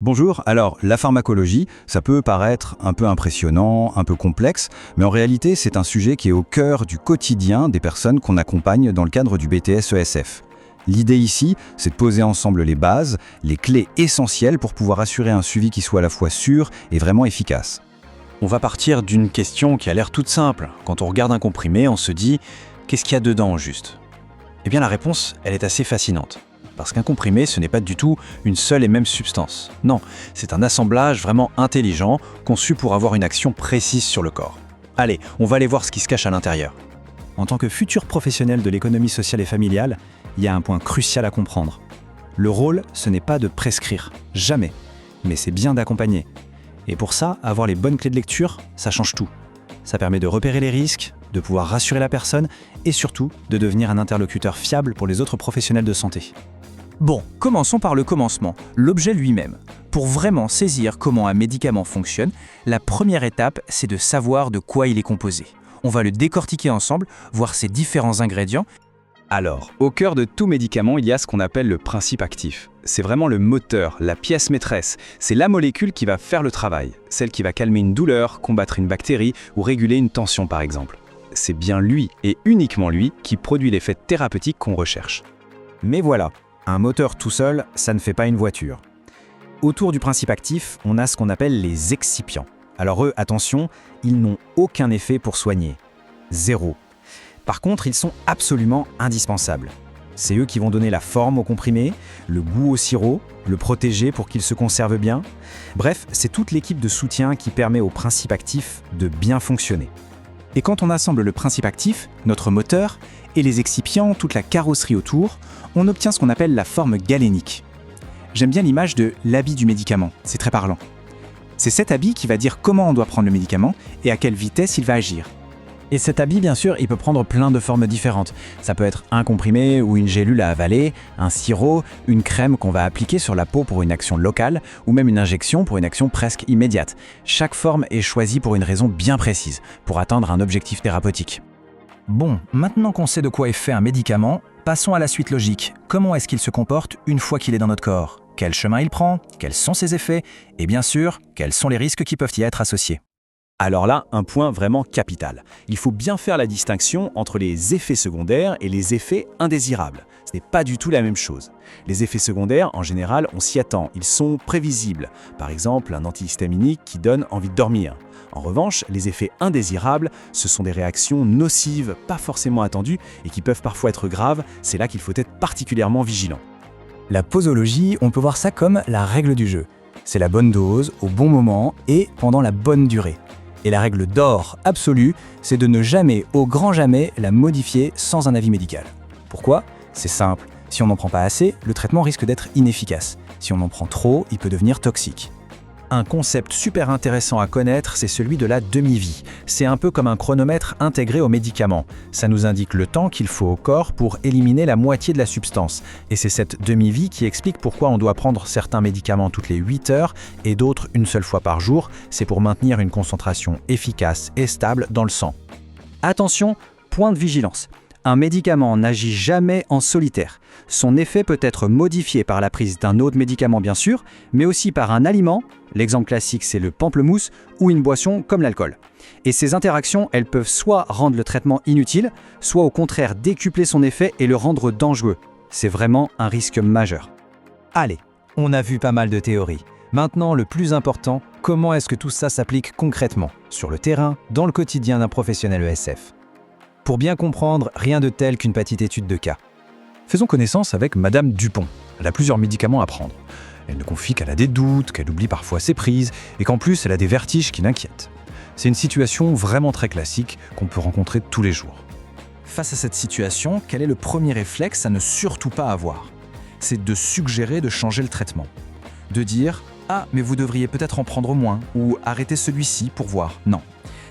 Bonjour, alors la pharmacologie, ça peut paraître un peu impressionnant, un peu complexe, mais en réalité c'est un sujet qui est au cœur du quotidien des personnes qu'on accompagne dans le cadre du BTS ESF. L'idée ici, c'est de poser ensemble les bases, les clés essentielles pour pouvoir assurer un suivi qui soit à la fois sûr et vraiment efficace. On va partir d'une question qui a l'air toute simple. Quand on regarde un comprimé, on se dit « qu'est-ce qu'il y a dedans au juste ?» Eh bien la réponse, elle est assez fascinante. Parce qu'un comprimé, ce n'est pas du tout une seule et même substance. Non, c'est un assemblage vraiment intelligent, conçu pour avoir une action précise sur le corps. Allez, on va aller voir ce qui se cache à l'intérieur. En tant que futur professionnel de l'économie sociale et familiale, il y a un point crucial à comprendre. Le rôle, ce n'est pas de prescrire, jamais, mais c'est bien d'accompagner. Et pour ça, avoir les bonnes clés de lecture, ça change tout. Ça permet de repérer les risques, de pouvoir rassurer la personne et surtout de devenir un interlocuteur fiable pour les autres professionnels de santé. Bon, commençons par le commencement, l'objet lui-même. Pour vraiment saisir comment un médicament fonctionne, la première étape, c'est de savoir de quoi il est composé. On va le décortiquer ensemble, voir ses différents ingrédients. Alors, au cœur de tout médicament, il y a ce qu'on appelle le principe actif. C'est vraiment le moteur, la pièce maîtresse. C'est la molécule qui va faire le travail, celle qui va calmer une douleur, combattre une bactérie ou réguler une tension par exemple. C'est bien lui, et uniquement lui, qui produit l'effet thérapeutique qu'on recherche. Mais voilà, un moteur tout seul, ça ne fait pas une voiture. Autour du principe actif, on a ce qu'on appelle les excipients. Alors eux, attention, ils n'ont aucun effet pour soigner. Zéro. Par contre, ils sont absolument indispensables. C'est eux qui vont donner la forme au comprimé, le goût au sirop, le protéger pour qu'il se conserve bien. Bref, c'est toute l'équipe de soutien qui permet au principe actif de bien fonctionner. Et quand on assemble le principe actif, notre moteur, et les excipients, toute la carrosserie autour, on obtient ce qu'on appelle la forme galénique. J'aime bien l'image de l'habit du médicament, c'est très parlant. C'est cet habit qui va dire comment on doit prendre le médicament et à quelle vitesse il va agir. Et cet habit, bien sûr, il peut prendre plein de formes différentes. Ça peut être un comprimé ou une gélule à avaler, un sirop, une crème qu'on va appliquer sur la peau pour une action locale, ou même une injection pour une action presque immédiate. Chaque forme est choisie pour une raison bien précise, pour atteindre un objectif thérapeutique. Bon, maintenant qu'on sait de quoi est fait un médicament, passons à la suite logique. Comment est-ce qu'il se comporte une fois qu'il est dans notre corps? Quel chemin il prend? Quels sont ses effets? Et bien sûr, quels sont les risques qui peuvent y être associés? Alors là, un point vraiment capital. Il faut bien faire la distinction entre les effets secondaires et les effets indésirables. Ce n'est pas du tout la même chose. Les effets secondaires, en général, on s'y attend. Ils sont prévisibles. Par exemple, un antihistaminique qui donne envie de dormir. En revanche, les effets indésirables, ce sont des réactions nocives, pas forcément attendues et qui peuvent parfois être graves. C'est là qu'il faut être particulièrement vigilant. La posologie, on peut voir ça comme la règle du jeu. C'est la bonne dose, au bon moment et pendant la bonne durée. Et la règle d'or absolue, c'est de ne jamais, au grand jamais, la modifier sans un avis médical. Pourquoi? C'est simple. Si on n'en prend pas assez, le traitement risque d'être inefficace. Si on en prend trop, il peut devenir toxique. Un concept super intéressant à connaître, c'est celui de la demi-vie. C'est un peu comme un chronomètre intégré au médicament. Ça nous indique le temps qu'il faut au corps pour éliminer la moitié de la substance. Et c'est cette demi-vie qui explique pourquoi on doit prendre certains médicaments toutes les 8 heures et d'autres une seule fois par jour. C'est pour maintenir une concentration efficace et stable dans le sang. Attention, point de vigilance. Un médicament n'agit jamais en solitaire. Son effet peut être modifié par la prise d'un autre médicament bien sûr, mais aussi par un aliment, l'exemple classique c'est le pamplemousse, ou une boisson comme l'alcool. Et ces interactions, elles peuvent soit rendre le traitement inutile, soit au contraire décupler son effet et le rendre dangereux. C'est vraiment un risque majeur. Allez, on a vu pas mal de théories. Maintenant, le plus important, comment est-ce que tout ça s'applique concrètement, sur le terrain, dans le quotidien d'un professionnel ESF? Pour bien comprendre, rien de tel qu'une petite étude de cas. Faisons connaissance avec Madame Dupont. Elle a plusieurs médicaments à prendre. Elle nous confie qu'elle a des doutes, qu'elle oublie parfois ses prises, et qu'en plus elle a des vertiges qui l'inquiètent. C'est une situation vraiment très classique qu'on peut rencontrer tous les jours. Face à cette situation, quel est le premier réflexe à ne surtout pas avoir? C'est de suggérer de changer le traitement. De dire « Ah, mais vous devriez peut-être en prendre moins » ou « Arrêtez celui-ci pour voir ». Non.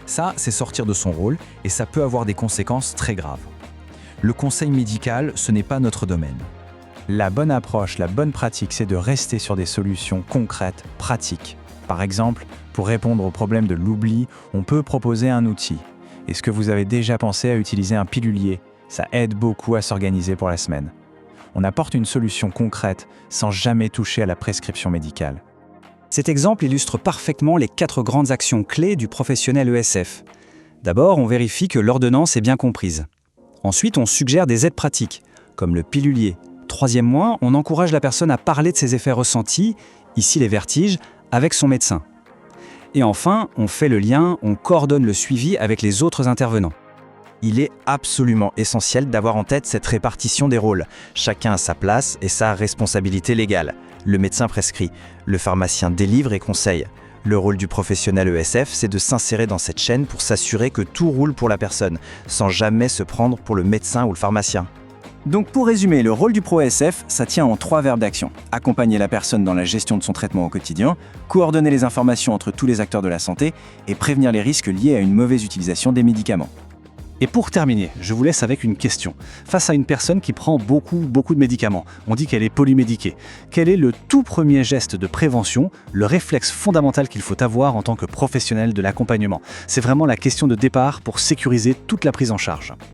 Ça, c'est sortir de son rôle et ça peut avoir des conséquences très graves. Le conseil médical, ce n'est pas notre domaine. La bonne approche, la bonne pratique, c'est de rester sur des solutions concrètes, pratiques. Par exemple, pour répondre au problème de l'oubli, on peut proposer un outil. Est-ce que vous avez déjà pensé à utiliser un pilulier? Ça aide beaucoup à s'organiser pour la semaine. On apporte une solution concrète sans jamais toucher à la prescription médicale. Cet exemple illustre parfaitement les 4 grandes actions clés du professionnel ESF. D'abord, on vérifie que l'ordonnance est bien comprise. Ensuite, on suggère des aides pratiques, comme le pilulier. Troisièmement, on encourage la personne à parler de ses effets ressentis, ici les vertiges, avec son médecin. Et enfin, on fait le lien, on coordonne le suivi avec les autres intervenants. Il est absolument essentiel d'avoir en tête cette répartition des rôles. Chacun a sa place et sa responsabilité légale. Le médecin prescrit, le pharmacien délivre et conseille. Le rôle du professionnel ESF, c'est de s'insérer dans cette chaîne pour s'assurer que tout roule pour la personne, sans jamais se prendre pour le médecin ou le pharmacien. Donc pour résumer, le rôle du pro-ESF, ça tient en 3 verbes d'action. Accompagner la personne dans la gestion de son traitement au quotidien, coordonner les informations entre tous les acteurs de la santé et prévenir les risques liés à une mauvaise utilisation des médicaments. Et pour terminer, je vous laisse avec une question. Face à une personne qui prend beaucoup de médicaments, on dit qu'elle est polymédiquée. Quel est le tout premier geste de prévention, le réflexe fondamental qu'il faut avoir en tant que professionnel de l'accompagnement? C'est vraiment la question de départ pour sécuriser toute la prise en charge.